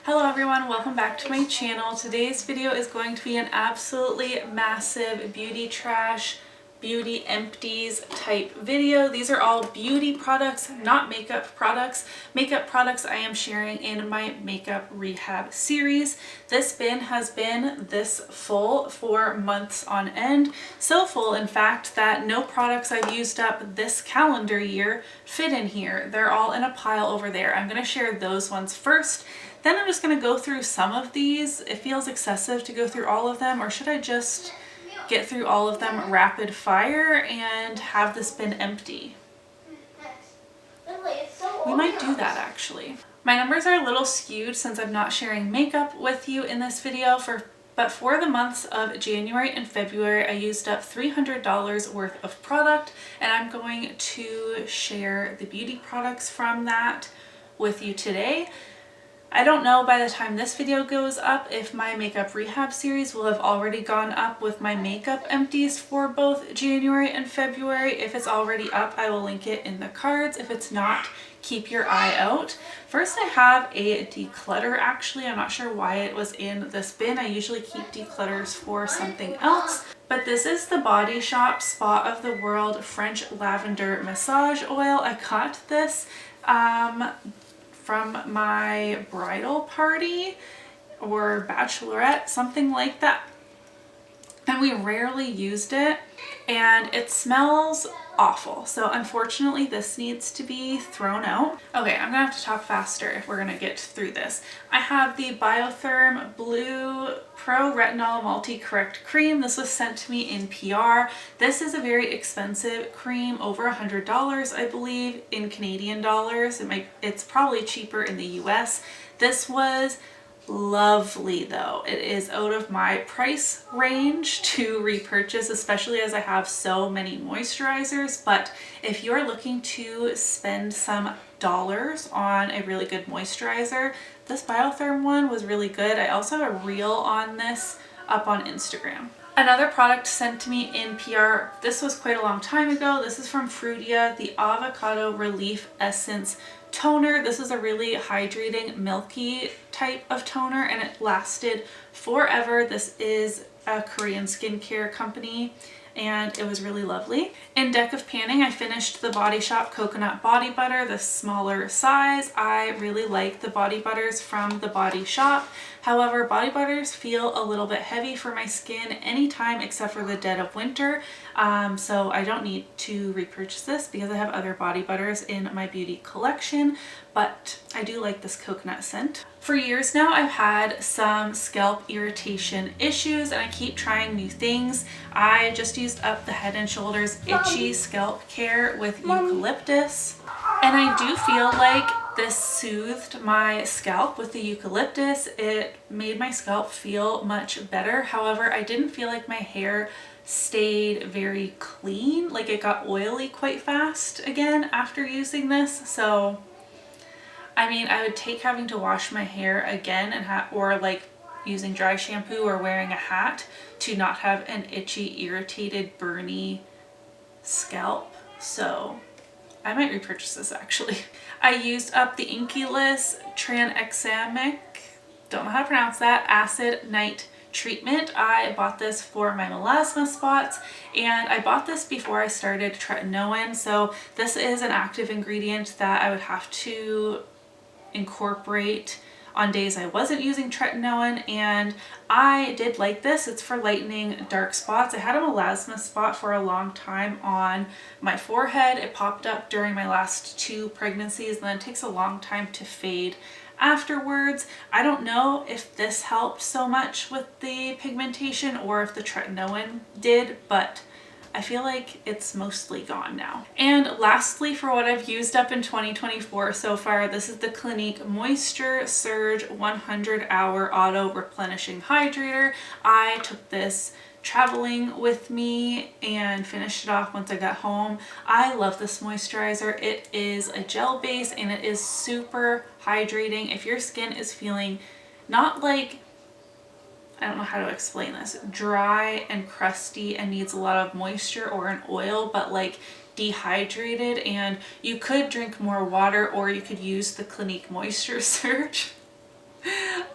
Hello everyone, welcome back to my channel. Today's video is going to be an absolutely massive beauty trash, beauty empties type video. These are all beauty products, not makeup products. Makeup products I am sharing in my makeup rehab series. This bin has been this full for months on end. So full, in fact, that no products I've used up this calendar year fit in here. They're all in a pile over there. I'm going to share those ones first. Then I'm just going to go through some of these. It feels excessive to go through all of them, or should I just get through all of them rapid fire and have this bin empty? We might do that actually. My numbers are a little skewed since I'm not sharing makeup with you in this video, but for the months of January and February, I used up $300 worth of product, and I'm going to share the beauty products from that with you today. I don't know by the time this video goes up if my makeup rehab series will have already gone up with my makeup empties for both January and February. If it's already up, I will link it in the cards. If it's not, keep your eye out. First, I have a declutter. Actually, I'm not sure why it was in this bin. I usually keep declutters for something else. But this is the Body Shop Spa of the World French Lavender Massage Oil. I got this from my bridal party or bachelorette, something like that. And we rarely used it, and it smells awful. So unfortunately this needs to be thrown out. Okay, I'm gonna have to talk faster if we're gonna get through this. I have the Biotherm Blue Pro Retinol Multi-Correct Cream. This was sent to me in PR. This is a very expensive cream, over $100 I believe in Canadian dollars. It's probably cheaper in the US. This was lovely though. It is out of my price range to repurchase, especially as I have so many moisturizers. But if you're looking to spend some dollars on a really good moisturizer, this Biotherm one was really good. I also have a reel on this up on Instagram. Another product sent to me in PR, this was quite a long time ago. This is from Frutia, the Avocado Relief Essence Toner. This is a really hydrating, milky type of toner, and it lasted forever. This is a Korean skincare company, and it was really lovely. In deck of panning, I finished the Body Shop Coconut Body Butter, the smaller size. I really like the body butters from the Body Shop. However, body butters feel a little bit heavy for my skin anytime except for the dead of winter. So I don't need to repurchase this because I have other body butters in my beauty collection, but I do like this coconut scent. For years now, I've had some scalp irritation issues, and I keep trying new things. I just used up the Head & Shoulders Itchy Scalp Care with eucalyptus, and I do feel like this soothed my scalp with the eucalyptus. It made my scalp feel much better. However, I didn't feel like my hair stayed very clean. Like it got oily quite fast again after using this. So, I mean, I would take having to wash my hair again or like using dry shampoo or wearing a hat to not have an itchy, irritated, burny scalp. So I might repurchase this actually. I used up the Inkyless Tranexamic, don't know how to pronounce that, Acid Night Treatment. I bought this for my melasma spots, and I bought this before I started tretinoin. So this is an active ingredient that I would have to incorporate on days I wasn't using tretinoin, and I did like this. It's for lightening dark spots. I had a melasma spot for a long time on my forehead. It popped up during my last 2 pregnancies, and then it takes a long time to fade afterwards. I don't know if this helped so much with the pigmentation or if the tretinoin did, but I feel like it's mostly gone now. And lastly, for what I've used up in 2024 so far, this is the Clinique Moisture Surge 100-Hour Auto Replenishing Hydrator. I took this traveling with me and finished it off once I got home. I love this moisturizer. It is a gel base and it is super hydrating. If your skin is feeling not like, I don't know how to explain this, dry and crusty and needs a lot of moisture or an oil, but like dehydrated, and you could drink more water or you could use the Clinique Moisture Surge.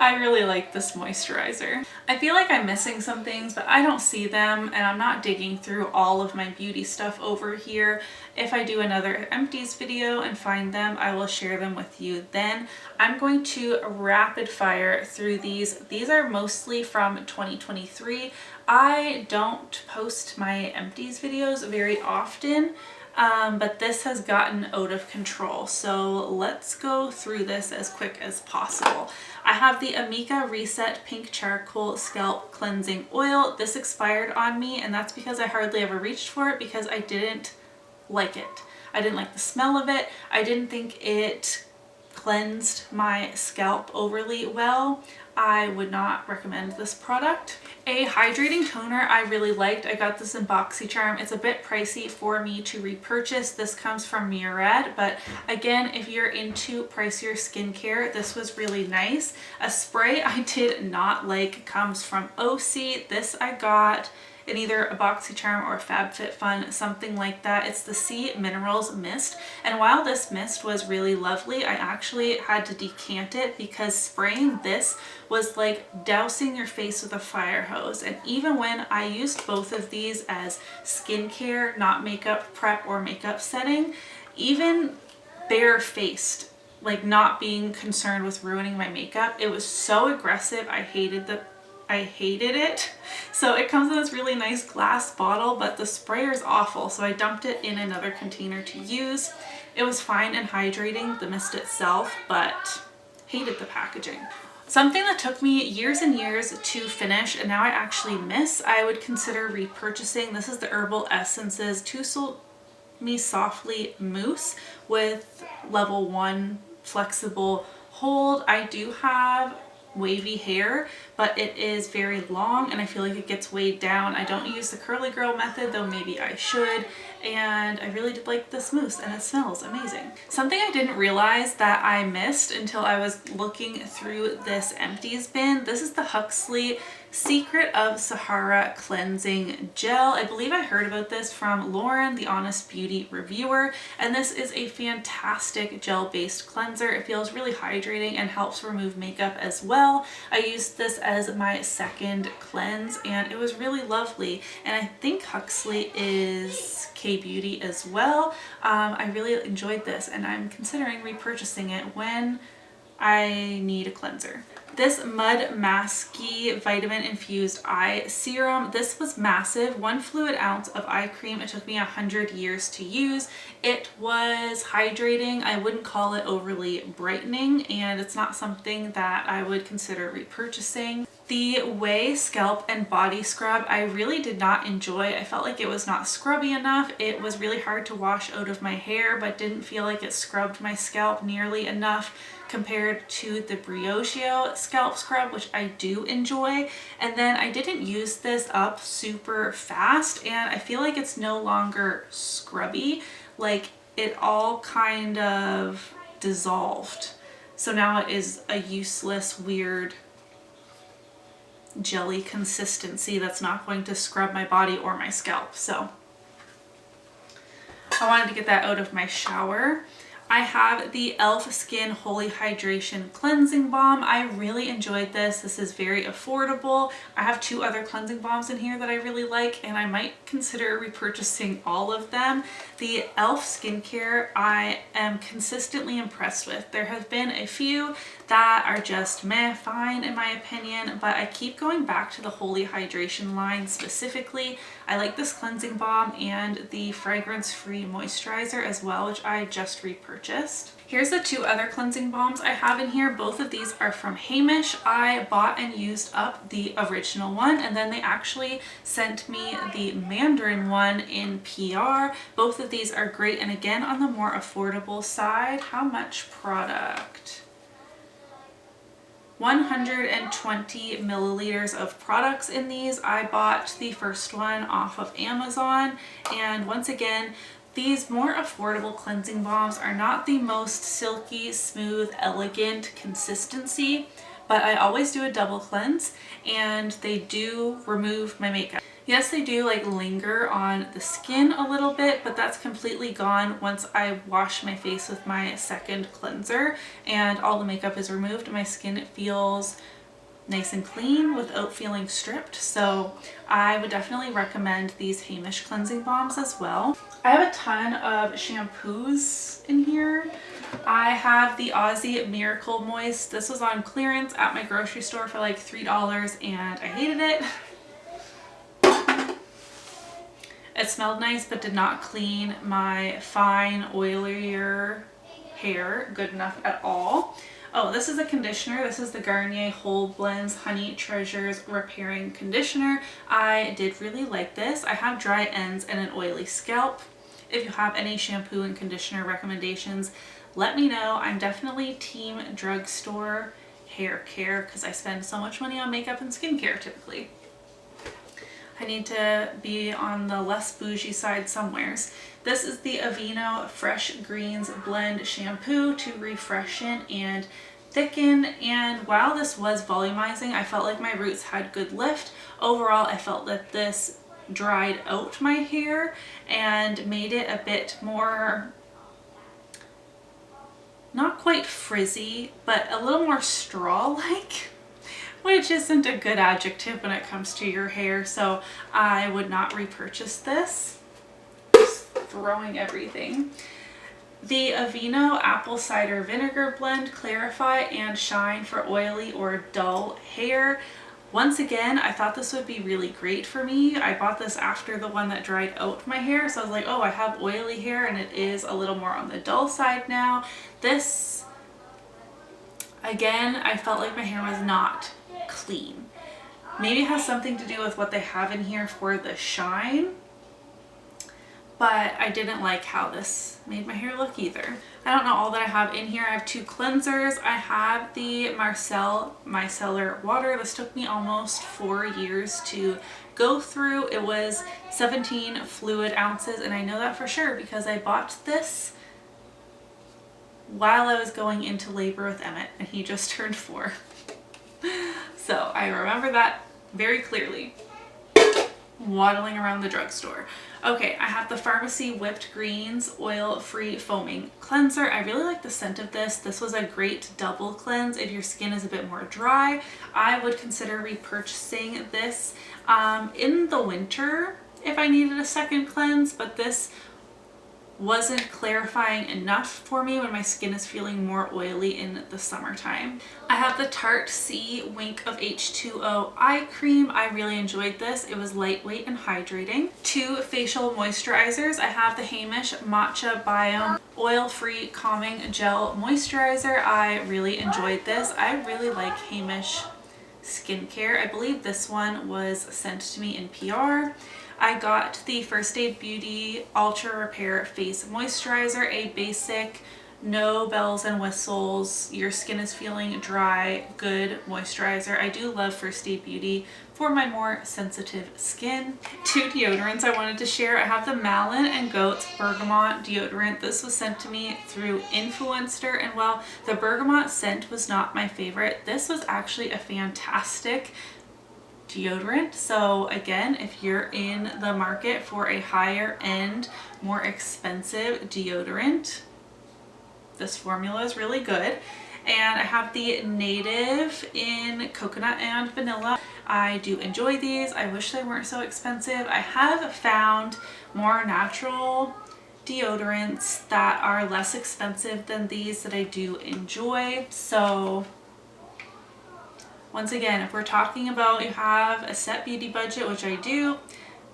I really like this moisturizer. I feel like I'm missing some things, but I don't see them, and I'm not digging through all of my beauty stuff over here. If I do another Empties video and find them, I will share them with you then. I'm going to rapid fire through these. These are mostly from 2023. I don't post my Empties videos very often, but this has gotten out of control. So let's go through this as quick as possible. I have the Amika Reset Pink Charcoal Scalp Cleansing Oil. This expired on me, and that's because I hardly ever reached for it because I didn't like it. I didn't like the smell of it. I didn't think it cleansed my scalp overly well. I would not recommend this product. A hydrating toner I really liked. I got this in BoxyCharm. It's a bit pricey for me to repurchase. This comes from Murad, but again, if you're into pricier skincare, this was really nice. A spray I did not like comes from Osea. This I got in either a BoxyCharm or a FabFitFun, something like that. It's the Sea Minerals Mist, and while this mist was really lovely, I actually had to decant it because spraying this was like dousing your face with a fire hose. And even when I used both of these as skincare, not makeup prep or makeup setting, even barefaced, like not being concerned with ruining my makeup, it was so aggressive. I hated it. So it comes in this really nice glass bottle, but the sprayer is awful, so I dumped it in another container to use. It was fine and hydrating, the mist itself, but hated the packaging. Something that took me years and years to finish, and now I actually miss, I would consider repurchasing. This is the Herbal Essences Tousle Me Softly Mousse with level 1 flexible hold. I do have wavy hair, but it is very long and I feel like it gets weighed down. I don't use the curly girl method, though maybe I should, and I really did like this mousse and it smells amazing. Something I didn't realize that I missed until I was looking through this Empties bin. This is the Huxley Secret of Sahara Cleansing Gel. I believe I heard about this from Lauren, the Honest Beauty reviewer, and this is a fantastic gel-based cleanser. It feels really hydrating and helps remove makeup as well. I used this as my second cleanse and it was really lovely, and I think Huxley is K-Beauty as well. I really enjoyed this and I'm considering repurchasing it when I need a cleanser. This Mud Masky Vitamin Infused Eye Serum. This was massive, 1 fluid ounce of eye cream. It took me 100 years to use. It was hydrating. I wouldn't call it overly brightening, and it's not something that I would consider repurchasing. The Way Scalp and Body Scrub I really did not enjoy. I felt like it was not scrubby enough. It was really hard to wash out of my hair, but didn't feel like it scrubbed my scalp nearly enough compared to the Briogeo scalp scrub, which I do enjoy. And then I didn't use this up super fast, and I feel like it's no longer scrubby. Like it all kind of dissolved. So now it is a useless, weird jelly consistency that's not going to scrub my body or my scalp. So I wanted to get that out of my shower. I have the e.l.f. Skin Holy Hydration Cleansing Balm. I really enjoyed this. This is very affordable. I have 2 other cleansing balms in here that I really like, and I might consider repurchasing all of them. The e.l.f. skincare I am consistently impressed with. There have been a few that are just meh, fine in my opinion, but I keep going back to the Holy Hydration line specifically. I like this cleansing balm and the fragrance-free moisturizer as well, which I just repurchased. Here's the 2 other cleansing balms I have in here. Both of these are from Hamish. I bought and used up the original one, and then they actually sent me the Mandarin one in PR. Both of these are great, and again on the more affordable side. How much product? 120 milliliters of products in these. I bought the first one off of Amazon, and once again, these more affordable cleansing balms are not the most silky, smooth, elegant consistency, but I always do a double cleanse and they do remove my makeup. Yes, they do like linger on the skin a little bit, but that's completely gone once I wash my face with my second cleanser and all the makeup is removed. My skin feels nice and clean without feeling stripped. So I would definitely recommend these Heimish cleansing balms as well. I have a ton of shampoos in here. I have the Aussie Miracle Moist. This was on clearance at my grocery store for like $3 and I hated it. It smelled nice but did not clean my fine, oilier hair good enough at all. Oh, this is a conditioner. This is the Garnier Whole Blends Honey Treasures Repairing Conditioner. I did really like this. I have dry ends and an oily scalp. If you have any shampoo and conditioner recommendations, let me know. I'm definitely team drugstore hair care because I spend so much money on makeup and skincare typically. I need to be on the less bougie side somewheres. This is the Aveeno Fresh Greens Blend Shampoo to refreshen and thicken. And while this was volumizing, I felt like my roots had good lift. Overall, I felt that this dried out my hair and made it a bit more, not quite frizzy, but a little more straw-like, which isn't a good adjective when it comes to your hair. So I would not repurchase this. Just throwing everything. The Aveeno Apple Cider Vinegar Blend Clarify and Shine for oily or dull hair. Once again, I thought this would be really great for me. I bought this after the one that dried out my hair, so I was like, oh, I have oily hair and it is a little more on the dull side now. This, again, I felt like my hair was not clean. Maybe it has something to do with what they have in here for the shine, but I didn't like how this made my hair look either. I don't know all that I have in here. I have 2 cleansers. I have the Marcel Micellar Water. This took me almost 4 years to go through. It was 17 fluid ounces, and I know that for sure because I bought this while I was going into labor with Emmett, and he just turned 4. So I remember that very clearly, waddling around the drugstore. Okay, I have the Pharmacy Whipped Greens Oil-Free Foaming Cleanser. I really like the scent of this. This was a great double cleanse. If your skin is a bit more dry, I would consider repurchasing this in the winter if I needed a second cleanse, but this wasn't clarifying enough for me when my skin is feeling more oily in the summertime. I have the Tarte Wink of H2O Eye Cream. I really enjoyed this. It was lightweight and hydrating. 2 facial moisturizers. I have the Heimish Matcha Biome Oil-Free Calming Gel Moisturizer. I really enjoyed this. I really like Heimish skincare. I believe this one was sent to me in PR. I got the First Aid Beauty Ultra Repair Face Moisturizer, a basic, no bells and whistles, your skin is feeling dry, good moisturizer. I do love First Aid Beauty for my more sensitive skin. 2 deodorants I wanted to share. I have the Malin and Goetz Bergamot deodorant. This was sent to me through Influencer, and while the bergamot scent was not my favorite, this was actually a fantastic deodorant. So again, if you're in the market for a higher end, more expensive deodorant, this formula is really good. And I have the Native in coconut and vanilla. I do enjoy these. I wish they weren't so expensive. I have found more natural deodorants that are less expensive than these that I do enjoy. So once again, if we're talking about you have a set beauty budget, which I do,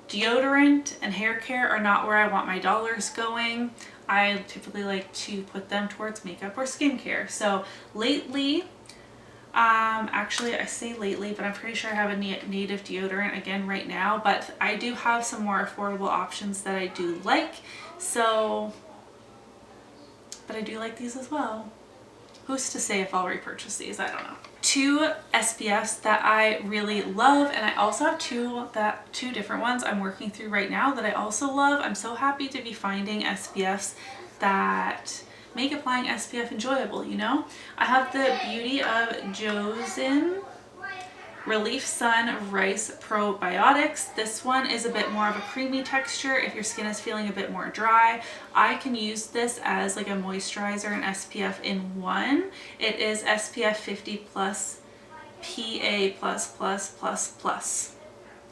deodorant and hair care are not where I want my dollars going. I typically like to put them towards makeup or skincare. So lately, actually I say lately, but I'm pretty sure I have a Native deodorant again right now, but I do have some more affordable options that I do like. So, but I do like these as well. Who's to say if I'll repurchase these? I don't know. 2 SPFs that I really love, and I also have two different ones I'm working through right now that I also love. I'm so happy to be finding SPFs that make applying SPF enjoyable, you know? I have the Beauty of Joseon Relief Sun Rice Probiotics. This one is a bit more of a creamy texture if your skin is feeling a bit more dry. I can use this as like a moisturizer and SPF in one. It is SPF 50 plus PA++++.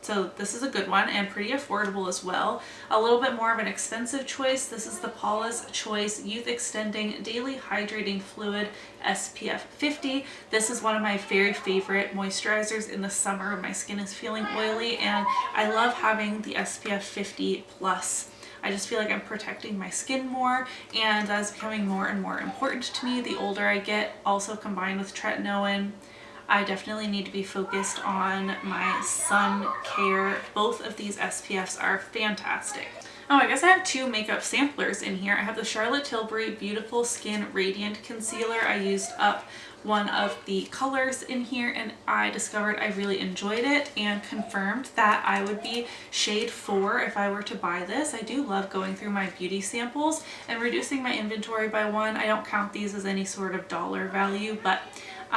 So this is a good one and pretty affordable as well. A little bit more of an expensive choice. This is the Paula's Choice Youth Extending Daily Hydrating Fluid SPF 50. This is one of my very favorite moisturizers in the summer when my skin is feeling oily, and I love having the SPF 50 plus. I just feel like I'm protecting my skin more, and that's becoming more and more important to me the older I get. Also combined with tretinoin, I definitely need to be focused on my sun care. Both of these SPFs are fantastic. Oh, I guess I have two makeup samplers in here. I have the Charlotte Tilbury Beautiful Skin Radiant Concealer. I used up one of the colors in here and I discovered I really enjoyed it and confirmed that I would be shade 4 if I were to buy this. I do love going through my beauty samples and reducing my inventory by 1. I don't count these as any sort of dollar value, but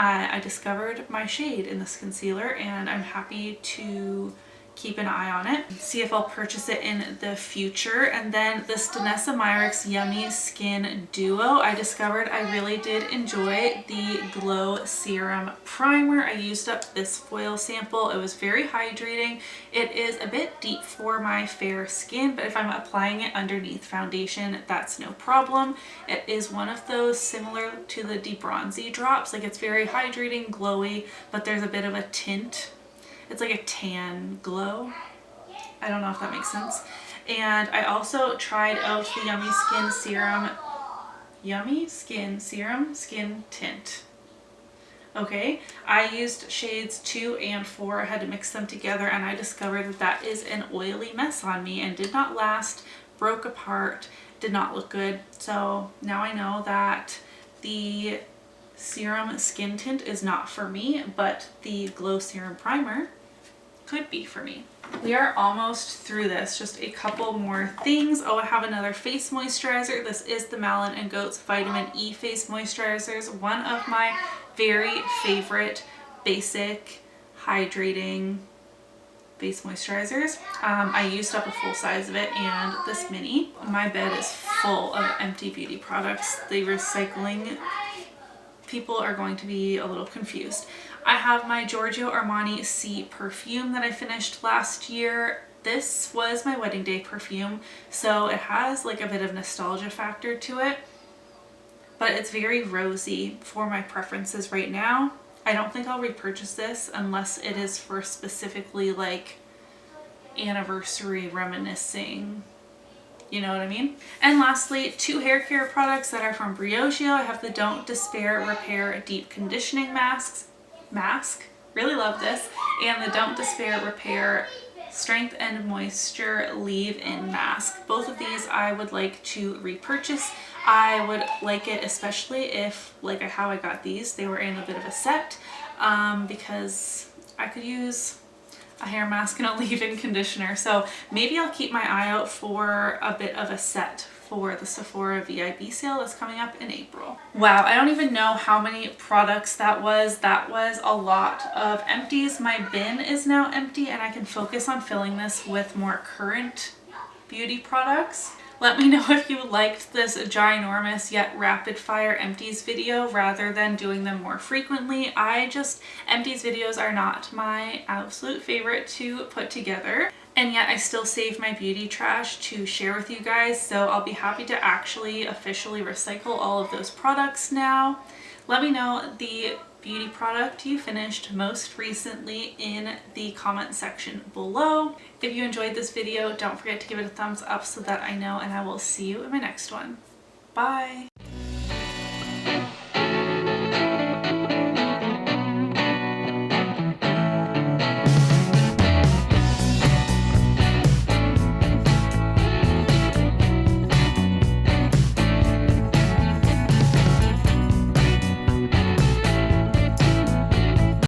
I discovered my shade in this concealer and I'm happy to keep an eye on it, see if I'll purchase it in the future. And then this Danessa Myricks Yummy Skin Duo, I discovered I really did enjoy the Glow Serum Primer. I used up this foil sample. It was very hydrating. It is a bit deep for my fair skin, but if I'm applying it underneath foundation, that's no problem. It is one of those similar to the Debronzy drops. Like, it's very hydrating, glowy, but there's a bit of a tint. It's like a tan glow. I don't know if that makes sense. And I also tried out the Yummy Skin Serum Skin Tint. Okay, I used shades 2 and 4. I had to mix them together and I discovered that that is an oily mess on me and did not last, broke apart, did not look good. So now I know that the serum skin tint is not for me, but the Glow Serum Primer could be for me. We are almost through this, just a couple more things. Oh, I have another face moisturizer. This is the Malin and Goetz Vitamin E Face Moisturizers, one of my very favorite basic hydrating face moisturizers. I used up a full size of it and this mini. My bed is full of empty beauty products. The recycling people are going to be a little confused. I have my Giorgio Armani C perfume that I finished last year. This was my wedding day perfume, so it has like a bit of nostalgia factor to it, but it's very rosy for my preferences right now. I don't think I'll repurchase this unless it is for specifically like anniversary reminiscing. You know what I mean? And lastly, 2 hair care products that are from Briogeo. I have the Don't Despair Repair Deep Conditioning Mask. Really love this. And the Don't Despair Repair Strength and Moisture Leave-In Mask. Both of these I would like to repurchase. I would like it especially if, like how I got these, they were in a bit of a set, because I could use a hair mask and a leave-in conditioner. So maybe I'll keep my eye out for a bit of a set for the Sephora VIB sale that's coming up in April. Wow, I don't even know how many products that was. That was a lot of empties. My bin is now empty and I can focus on filling this with more current beauty products. Let me know if you liked this ginormous yet rapid fire empties video rather than doing them more frequently. Empties videos are not my absolute favorite to put together, and yet I still save my beauty trash to share with you guys, so I'll be happy to actually officially recycle all of those products now. Let me know the beauty product you finished most recently in the comment section below. If you enjoyed this video, don't forget to give it a thumbs up so that I know, and I will see you in my next one. Bye!